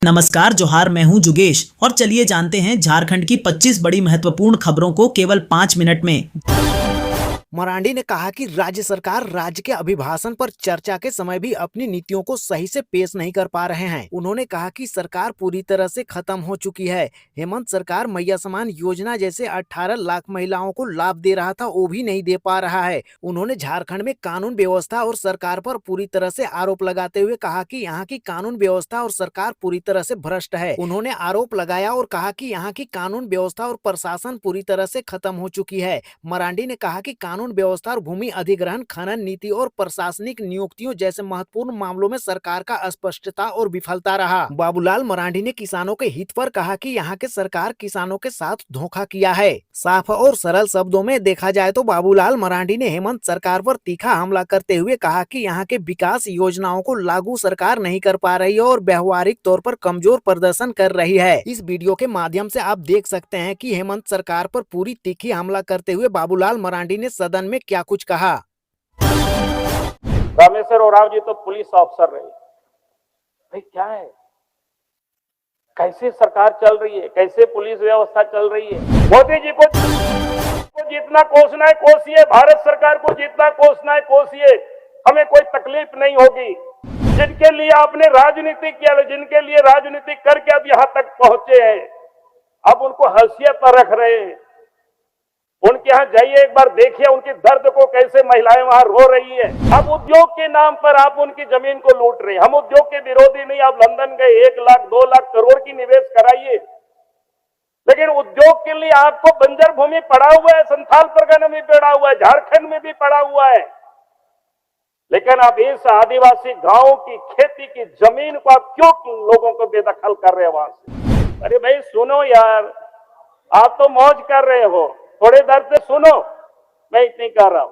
नमस्कार, जोहार। मैं हूं जुगेश और चलिए जानते हैं झारखंड की 25 बड़ी महत्वपूर्ण खबरों को केवल 5 मिनट में। मरांडी ने कहा कि राज्य सरकार राज्य के अभिभाषण पर चर्चा के समय भी अपनी नीतियों को सही से पेश नहीं कर पा रहे हैं। उन्होंने कहा कि सरकार पूरी तरह से खत्म हो चुकी है। हेमंत सरकार मैया समान योजना जैसे 18 लाख महिलाओं को लाभ दे रहा था, वो भी नहीं दे पा रहा है। उन्होंने झारखंड में कानून व्यवस्था और सरकार पर पूरी तरह से आरोप लगाते हुए कहा कि यहाँ की कानून व्यवस्था और सरकार पूरी तरह से भ्रष्ट है। उन्होंने आरोप लगाया और कहा कि यहाँ की कानून व्यवस्था और प्रशासन पूरी तरह से खत्म हो चुकी है। मरांडी ने कहा कि कानून व्यवस्था और भूमि अधिग्रहण, खनन नीति और प्रशासनिक नियुक्तियों जैसे महत्वपूर्ण मामलों में सरकार का अस्पष्टता और विफलता रहा। बाबूलाल मरांडी ने किसानों के हित पर कहा कि यहाँ के सरकार किसानों के साथ धोखा किया है। साफ और सरल शब्दों में देखा जाए तो बाबूलाल मरांडी ने हेमंत सरकार पर तीखा हमला करते हुए कहा कि यहाँ के विकास योजनाओं को लागू सरकार नहीं कर पा रही है और व्यवहारिक तौर पर कमजोर प्रदर्शन कर रही है। इस वीडियो के माध्यम से आप देख सकते हैं कि हेमंत सरकार पर पूरी तीखी हमला करते हुए बाबूलाल मरांडी ने सदन में क्या कुछ कहा। रामेश्वर उरांव जी तो पुलिस ऑफिसर रहे। भाई क्या है, कैसे सरकार चल रही है, कैसे पुलिस व्यवस्था चल रही है। मोदी जी को जितना कोसना है कोसिए, भारत सरकार को जितना कोसना है कोसिए, हमें कोई तकलीफ नहीं होगी। जिनके लिए आपने राजनीति किया, जिनके लिए राजनीति करके अब यहां तक पहुंचे हैं, अब उनको हैसियत पर रख रहे हैं। उनके यहाँ जाइए, एक बार देखिए उनके दर्द को, कैसे महिलाएं वहां रो रही है। अब उद्योग के नाम पर आप उनकी जमीन को लूट रहे हैं। हम उद्योग के विरोधी नहीं। आप लंदन गए, 1 लाख 2 लाख करोड़ की निवेश कराइए, लेकिन उद्योग के लिए आपको बंजर भूमि पड़ा हुआ है, संथाल परगना में पड़ा हुआ है, झारखंड में भी पड़ा हुआ है, लेकिन अब इस आदिवासी गांव की खेती की जमीन को आप क्यों लोगों को बेदखल कर रहे हैं वहां से। अरे भाई सुनो यार, आप तो मौज कर रहे हो, थोड़े देर से सुनो, मैं इतनी कर रहा हूं।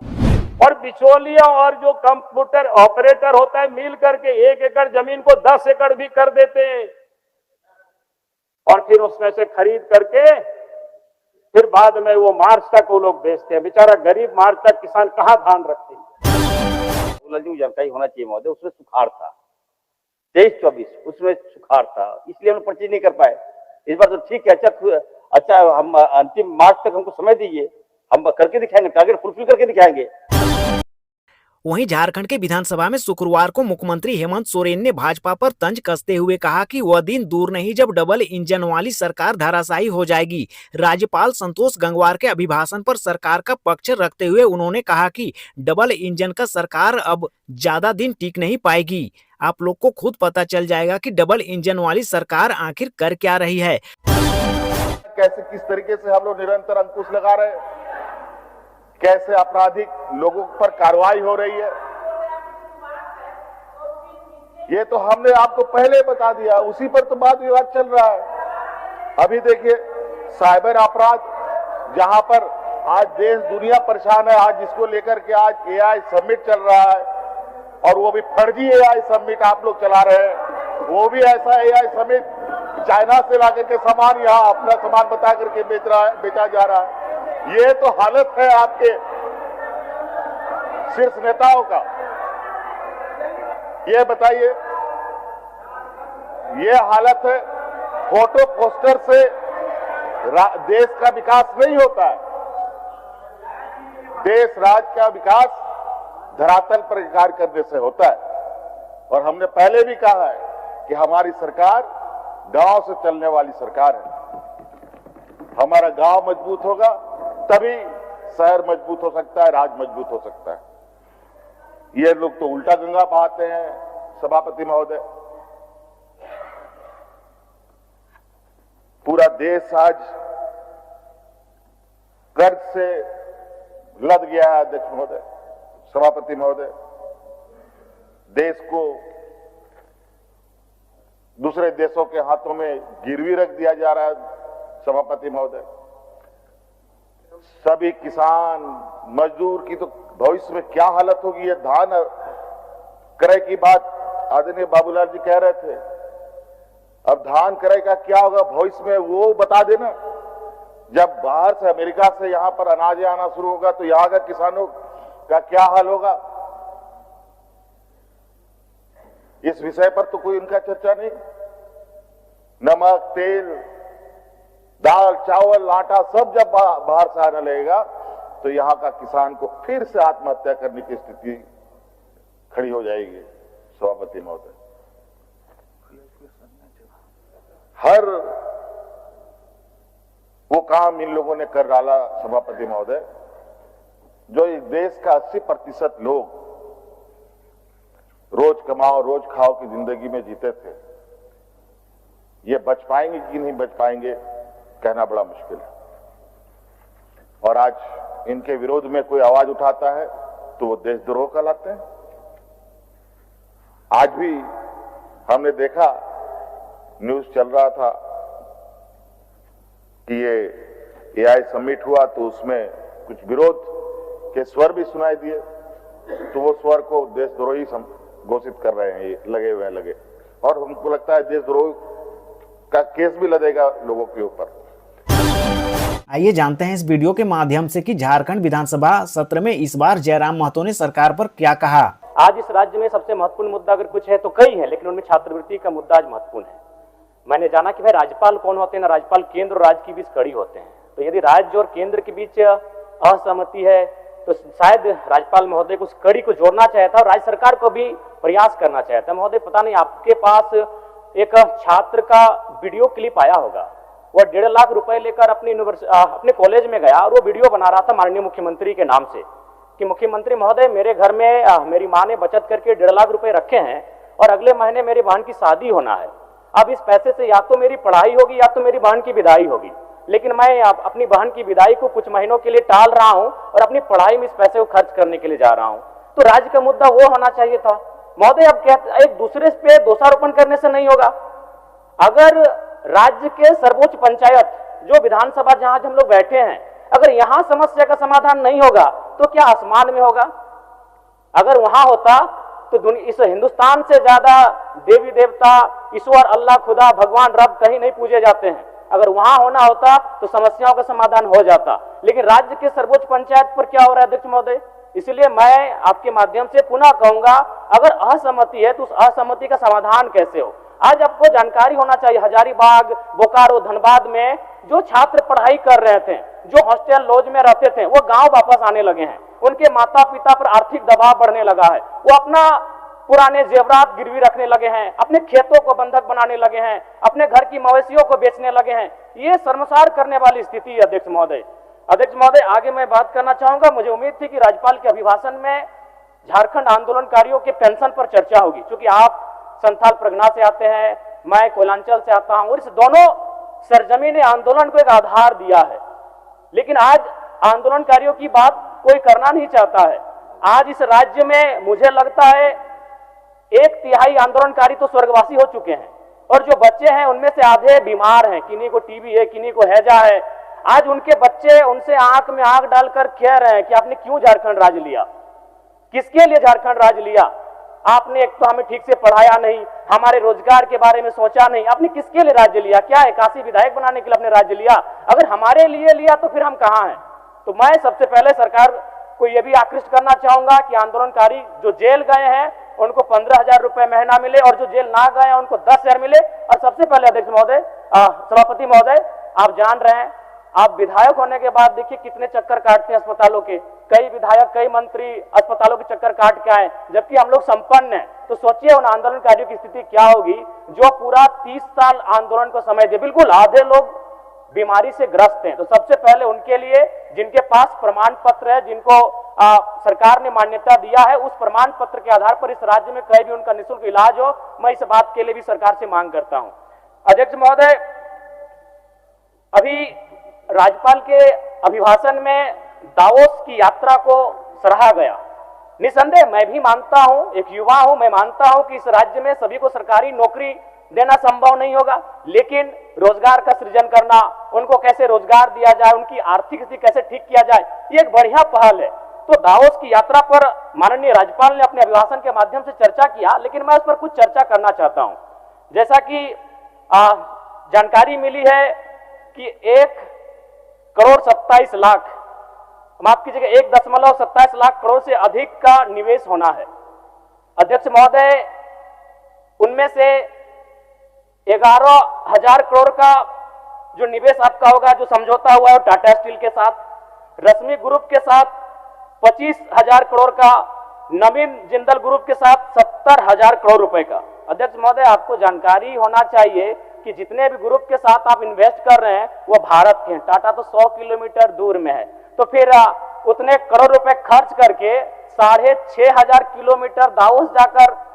और बिचौलिया और जो कंप्यूटर ऑपरेटर होता है, मिल करके 1 एकड़ जमीन को 10 एकड़ भी कर देते हैं और फिर उसमें से खरीद करके फिर बाद में वो मार्च तक वो लोग बेचते हैं। बेचारा गरीब मार्च तक किसान कहां धान रखते हैं। जानकारी होना चाहिए महोदय, उसमें सुखाड़ था 23-24, उसमें सुखाड़ था, इसलिए हम पर्ची नहीं कर पाए। इस बार तो ठीक है। अच्छा, हम अंतिम मार्च तक हमको समय दीजिए, हम करके दिखाएंगे, टारगेट फुलफिल करके दिखाएंगे। वहीं झारखंड के विधानसभा में शुक्रवार को मुख्यमंत्री हेमंत सोरेन ने भाजपा पर तंज कसते हुए कहा कि वह दिन दूर नहीं जब डबल इंजन वाली सरकार धराशायी हो जाएगी। राज्यपाल संतोष गंगवार के अभिभाषण पर सरकार का पक्ष रखते हुए उन्होंने कहा कि डबल इंजन का सरकार अब ज्यादा दिन टिक नहीं पाएगी। आप लोग को खुद पता चल जाएगा कि डबल इंजन वाली सरकार आखिर कर क्या रही है। कैसे किस तरीके से हम लोग निरंतर अंकुश लगा रहे हैं, कैसे आपराधिक लोगों पर कार्रवाई हो रही है, ये तो हमने आपको पहले बता दिया, उसी पर तो वाद विवाद चल रहा है। अभी देखिए साइबर अपराध, जहां पर आज देश दुनिया परेशान है, आज जिसको लेकर के आज एआई समिट चल रहा है, और वो भी फर्जी एआई समिट आप लोग चला रहे हैं। वो भी ऐसा एआई समिट चाइना से लाकर के सामान यहाँ अपना सामान बता करके बेचा जा रहा है। ये तो हालत है आपके शीर्ष नेताओं का। ये बताइए, ये हालत है। फोटो पोस्टर से देश का विकास नहीं होता है। देश राज्य का विकास धरातल पर कार्य करने से होता है। और हमने पहले भी कहा है कि हमारी सरकार गांव से चलने वाली सरकार है। हमारा गांव मजबूत होगा तभी शहर मजबूत हो सकता है, राज्य मजबूत हो सकता है। ये लोग तो उल्टा गंगा बहाते हैं सभापति महोदय। पूरा देश आज कर्ज से लद गया है अध्यक्ष महोदय, सभापति महोदय। देश को दूसरे देशों के हाथों में गिरवी रख दिया जा रहा है सभापति महोदय। सभी किसान मजदूर की तो भविष्य में क्या हालत होगी। ये धान क्रय की बात आदरणीय बाबूलाल जी कह रहे थे, अब धान क्रय का क्या होगा भविष्य में वो बता देना। जब बाहर से अमेरिका से यहां पर अनाज आना शुरू होगा तो यहां का किसानों का क्या हाल होगा। इस विषय पर तो कोई उनका चर्चा नहीं। नमक, तेल, दाल, चावल, आटा सब जब बाहर से आने लगेगा तो यहां का किसान को फिर से आत्महत्या करने की स्थिति खड़ी हो जाएगी। सभापति महोदय, हर वो काम इन लोगों ने कर डाला सभापति महोदय, जो इस देश का 80% लोग रोज कमाओ रोज खाओ की जिंदगी में जीते थे। ये बच पाएंगे कि नहीं बच पाएंगे कहना बड़ा मुश्किल है। और आज इनके विरोध में कोई आवाज उठाता है तो वो देशद्रोह कहलाते हैं। आज भी हमने देखा, न्यूज चल रहा था कि ये एआई समिट हुआ तो उसमें कुछ विरोध के स्वर भी सुनाई दिए, तो वो स्वर को देशद्रोही घोषित कर रहे हैं, ये लगे हुए हैं लगे। और हमको लगता है देशद्रोह का केस भी लगेगा लोगों के ऊपर। आइए जानते हैं इस वीडियो के माध्यम से कि झारखंड विधानसभा सत्र में इस बार जयराम महतो ने सरकार पर क्या कहा। आज इस राज्य में सबसे महत्वपूर्ण मुद्दा अगर कुछ है तो कई है, लेकिन उनमें छात्रवृत्ति का मुद्दा आज महत्वपूर्ण है। मैंने जाना कि भाई राज्यपाल कौन होते हैं ना, राज्यपाल केंद्र और राज्य के बीच कड़ी होते हैं। तो यदि राज्य और केंद्र के बीच असहमति है तो शायद राज्यपाल महोदय को उस कड़ी को जोड़ना चाहिए था और राज्य सरकार को भी प्रयास करना चाहिए था। महोदय, पता नहीं आपके पास एक छात्र का वीडियो क्लिप आया होगा, वह 1.5 लाख रुपए लेकर अपने कॉलेज में गया और वो वीडियो बना रहा था माननीय मुख्यमंत्री के नाम से कि मुख्यमंत्री महोदय, मेरे घर में मेरी माँ ने बचत करके 1.5 लाख रुपए रखे हैं और अगले महीने मेरी बहन की शादी होना है। अब इस पैसे से या तो मेरी पढ़ाई होगी या तो मेरी बहन की विदाई होगी, लेकिन मैं अपनी बहन की विदाई को कुछ महीनों के लिए टाल रहा हूं और अपनी पढ़ाई में इस पैसे को खर्च करने के लिए जा रहा हूं। तो राज्य का मुद्दा वो होना चाहिए था। महोदय, अब कहते एक दूसरे पे दोषारोपण करने से नहीं होगा। अगर राज्य के सर्वोच्च पंचायत जो विधानसभा जहां हम लोग बैठे हैं, अगर यहां समस्या का समाधान नहीं होगा तो क्या आसमान में होगा? अगर वहां होता तो इस हिंदुस्तान से ज्यादा देवी देवता, ईश्वर, अल्लाह, खुदा, भगवान, रब कहीं नहीं पूजे जाते हैं। अगर वहां होना होता तो समस्याओं का समाधान हो जाता, लेकिन राज्य के सर्वोच्च पंचायत पर क्या हो रहा है अध्यक्ष महोदय? इसलिए मैं आपके माध्यम से पुनः कहूंगा, अगर असहमति है तो उस असहमति का समाधान कैसे हो। आज आपको जानकारी होना चाहिए, हजारीबाग, बोकारो, धनबाद में जो छात्र पढ़ाई कर रहे थे, जो हॉस्टल लॉज में रहते थे, वो गांव वापस आने लगे हैं। उनके माता पिता पर आर्थिक दबाव बढ़ने लगा है, वो अपना पुराने जेवरात गिरवी रखने लगे हैं, अपने खेतों को बंधक बनाने लगे हैं, अपने घर की मवेशियों को बेचने लगे हैं। ये शर्मसार करने वाली स्थिति है अध्यक्ष महोदय। अध्यक्ष महोदय, आगे मैं बात करना चाहूंगा, मुझे उम्मीद थी कि राज्यपाल के अभिभाषण में झारखंड आंदोलनकारियों के पेंशन पर चर्चा होगी, क्योंकि आप संथाल प्रगना से आते हैं, मैं कोयलांचल से आता हूं और इस दोनों सरजमी ने आंदोलन को एक आधार दिया है। लेकिन आज आंदोलनकारियों की बात कोई करना नहीं चाहता है। आज इस राज्य में मुझे लगता है 1/3 आंदोलनकारी तो स्वर्गवासी हो चुके हैं और जो बच्चे हैं उनमें से आधे बीमार हैं, किन्हीं को टीबी है, किन्हीं को हैजा है। आज उनके बच्चे उनसे आंख में आंख डालकर कह रहे हैं कि आपने क्यों झारखंड राज्य लिया, किसके लिए झारखंड राज्य लिया? आपने एक तो हमें ठीक से पढ़ाया नहीं, हमारे रोजगार के बारे में सोचा नहीं, आपने किसके लिए राज्य लिया? क्या 81 विधायक बनाने के लिए आपने राज्य लिया? अगर हमारे लिए लिया तो फिर हम कहां हैं? तो मैं सबसे पहले सरकार को यह भी आकृष्ट करना चाहूंगा कि आंदोलनकारी जो जेल गए हैं उनको 15,000 रुपए महीना मिले और जो जेल ना गए हैं उनको 10,000 मिले। और सबसे पहले अध्यक्ष महोदय, सभापति महोदय, आप जान रहे हैं, आप विधायक होने के बाद देखिए कितने चक्कर काटते हैं अस्पतालों के। कई विधायक, कई मंत्री अस्पतालों के चक्कर काट के आए, जबकि हम लोग संपन्न हैं। तो सोचिए उन आंदोलनकारियों की स्थिति क्या होगी जो पूरा 30 साल आंदोलन को समय दे। बिल्कुल आधे लोग बीमारी से ग्रस्त हैं। तो सबसे पहले उनके लिए, जिनके पास प्रमाण पत्र है, जिनको सरकार ने मान्यता दिया है, उस प्रमाण पत्र के आधार पर इस राज्य में कहीं भी उनका निःशुल्क इलाज हो, मैं इस बात के लिए भी सरकार से मांग करता हूं। अध्यक्ष महोदय, अभी राज्यपाल के अभिभाषण में दावोस की यात्रा को सराहा गया। निसंदेह मैं भी मानता हूं, एक युवा हूं, मैं मानता हूं कि इस राज्य में सभी को सरकारी नौकरी देना संभव नहीं होगा, लेकिन रोजगार का सृजन करना, उनको कैसे रोजगार दिया जाए, उनकी आर्थिक स्थिति कैसे ठीक किया जाए, ये एक बढ़िया पहल है। तो दावोस की यात्रा पर माननीय राज्यपाल ने अपने अभिभाषण के माध्यम से चर्चा किया, लेकिन मैं उस पर कुछ चर्चा करना चाहता हूं। जैसा कि जानकारी मिली है कि 1,27,00,000, माफ कीजिएगा 1.27 लाख करोड़ से अधिक का निवेश होना है। अध्यक्ष महोदय, उनमें से 11,000 करोड़ का जो निवेश आपका होगा, जो समझौता हुआ है टाटा स्टील के साथ, रश्मि ग्रुप के साथ 25,000 करोड़ का, नवीन जिंदल ग्रुप के साथ 70,000 करोड़ रुपए का। अध्यक्ष महोदय, आपको जानकारी होना चाहिए कि जितने भी ग्रुप के साथ आप इन्वेस्ट कर रहे हैं वो भारत के हैं। टाटा तो 100 किलोमीटर दूर में है, तो फिर उतने करोड़ रुपए खर्च करके 6,500 किलोमीटर दावोस जाकर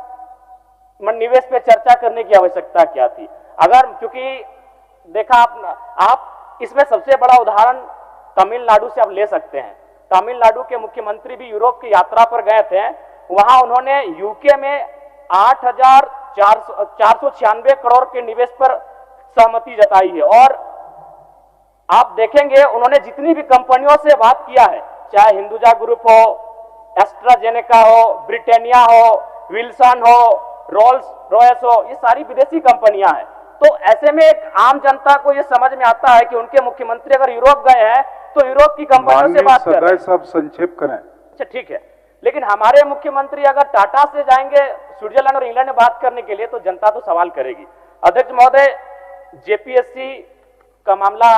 निवेश पे चर्चा करने की आवश्यकता क्या थी? अगर, क्योंकि देखा आप इसमें सबसे बड़ा उदाहरण तमिलनाडु से आप ले सकते हैं। तमिलनाडु के मुख्यमंत्री भी यूरोप की यात्रा पर गए थे, वहां उन्होंने यूके में 8,496 करोड़ के निवेश पर सहमति जताई है। और आप देखेंगे उन्होंने जितनी भी कंपनियों से बात किया है, चाहे हिंदुजा ग्रुप हो, एस्ट्राजेनेका हो, ब्रिटानिया हो, विल्सन हो, रोल्स रॉयस हो, ये सारी विदेशी कंपनियां हैं। तो ऐसे में एक आम जनता को ये समझ में आता है कि उनके मुख्यमंत्री अगर यूरोप गए हैं तो यूरोप की कंपनियों से बात कर रहे हैं। सब संक्षेप करें। अच्छा, ठीक है, लेकिन हमारे मुख्यमंत्री अगर टाटा से जाएंगे स्विट्जरलैंड और इंग्लैंड में बात करने के लिए तो जनता तो सवाल करेगी। अध्यक्ष महोदय, जेपीएससी का मामला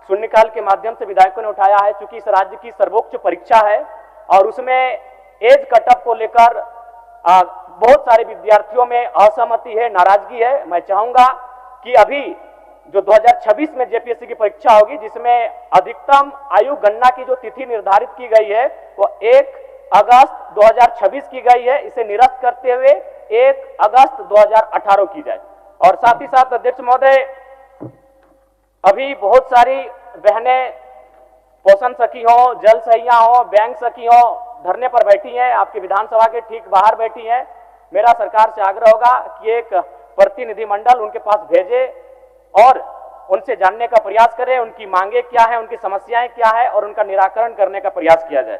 शून्यकाल के माध्यम से विधायकों ने उठाया है। चूंकि इस राज्य की सर्वोच्च परीक्षा है और उसमें एज कटअप को लेकर बहुत सारे विद्यार्थियों में असहमति है, नाराजगी है। मैं चाहूंगा कि अभी जो 2026 में जेपीएससी की परीक्षा होगी, जिसमें अधिकतम आयु गणना की जो तिथि निर्धारित की गई है वो 1 अगस्त 2026 की गई है, इसे निरस्त करते हुए 1 अगस्त 2018 की जाए। और साथ ही साथ अध्यक्ष महोदय, अभी बहुत सारी बहनें पोषण सखी हो, जल सहिया हो, बैंक सखी हो, धरने पर बैठी हैं, आपकी विधानसभा के ठीक बाहर बैठी हैं। मेरा सरकार से आग्रह होगा कि एक प्रतिनिधिमंडल उनके पास भेजे और उनसे जानने का प्रयास करें, उनकी मांगे क्या है, उनकी समस्याएं क्या है और उनका निराकरण करने का प्रयास किया जाए।